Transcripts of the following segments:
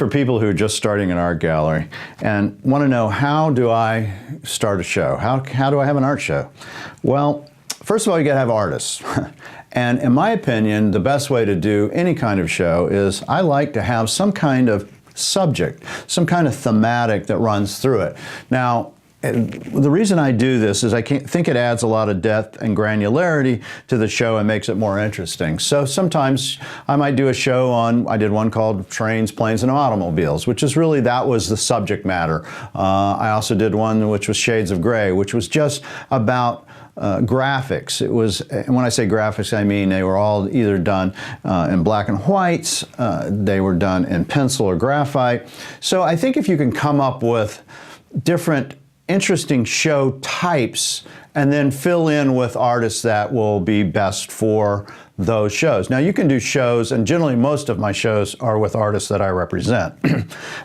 people who are just starting an art gallery and want to know, how do I start a show? How do I have an art show? Well, first of all, you got to have artists. And in my opinion, the best way to do any kind of show is I like to have some kind of subject, some kind of thematic that runs through it. Now, the reason I do this is I think it adds a lot of depth and granularity to the show and makes it more interesting. So sometimes I might do a show on, I did one called Trains, Planes, and Automobiles, which is really, that was the subject matter. I also did one which was Shades of Gray, which was just about graphics. It was, and when I say graphics, I mean they were all either done in black and whites, they were done in pencil or graphite. So I think if you can come up with different interesting show types and then fill in with artists that will be best for those shows. Now, you can do shows, and generally most of my shows are with artists that I represent.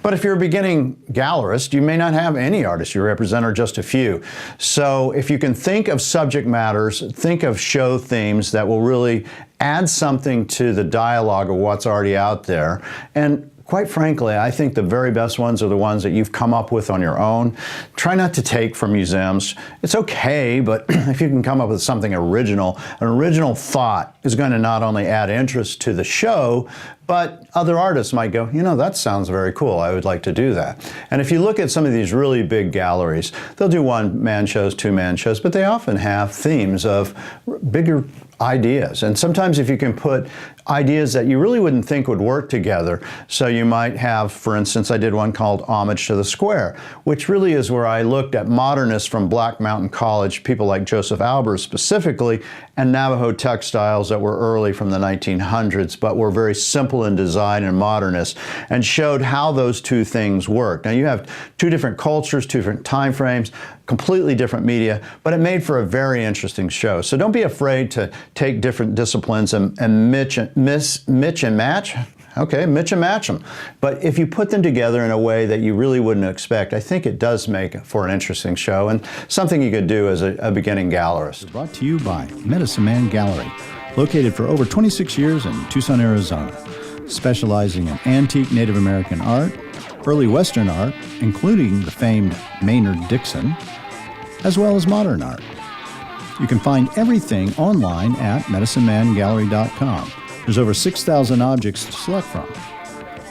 But if you're a beginning gallerist, you may not have any artists you represent, or just a few. So if you can think of subject matters, think of show themes that will really add something to the dialogue of what's already out there. And quite frankly, I think the very best ones are the ones that you've come up with on your own. Try not to take from museums. It's okay, but if you can come up with something original, an original thought is going to not only add interest to the show, but other artists might go, you know, that sounds very cool. I would like to do that. And if you look at some of these really big galleries, they'll do one-man shows, two-man shows, but they often have themes of bigger ideas. And sometimes if you can put ideas that you really wouldn't think would work together, so you might have, for instance, I did one called Homage to the Square, which really is where I looked at modernists from Black Mountain College, people like Joseph Albers specifically, and Navajo textiles that were early from the 1900s, but were very simple in design and modernist, and showed how those two things work. Now you have two different cultures, two different time frames, completely different media, but it made for a very interesting show. So don't be afraid to take different disciplines and mix and match. Okay, mix and match them. But if you put them together in a way that you really wouldn't expect, I think it does make for an interesting show and something you could do as a beginning gallerist. Brought to you by Medicine Man Gallery, located for over 26 years in Tucson, Arizona, specializing in antique Native American art, early Western art, including the famed Maynard Dixon, as well as modern art. You can find everything online at medicinemangallery.com. There's over 6,000 objects to select from.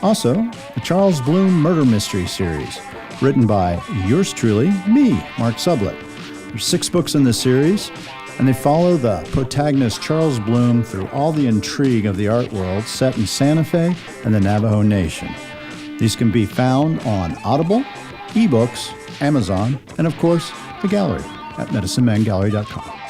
Also, the Charles Bloom Murder Mystery Series, written by yours truly, me, Mark Sublette. There's 6 books in this series, and they follow the protagonist Charles Bloom through all the intrigue of the art world set in Santa Fe and the Navajo Nation. These can be found on Audible, ebooks, Amazon, and of course, the gallery at medicinemangallery.com.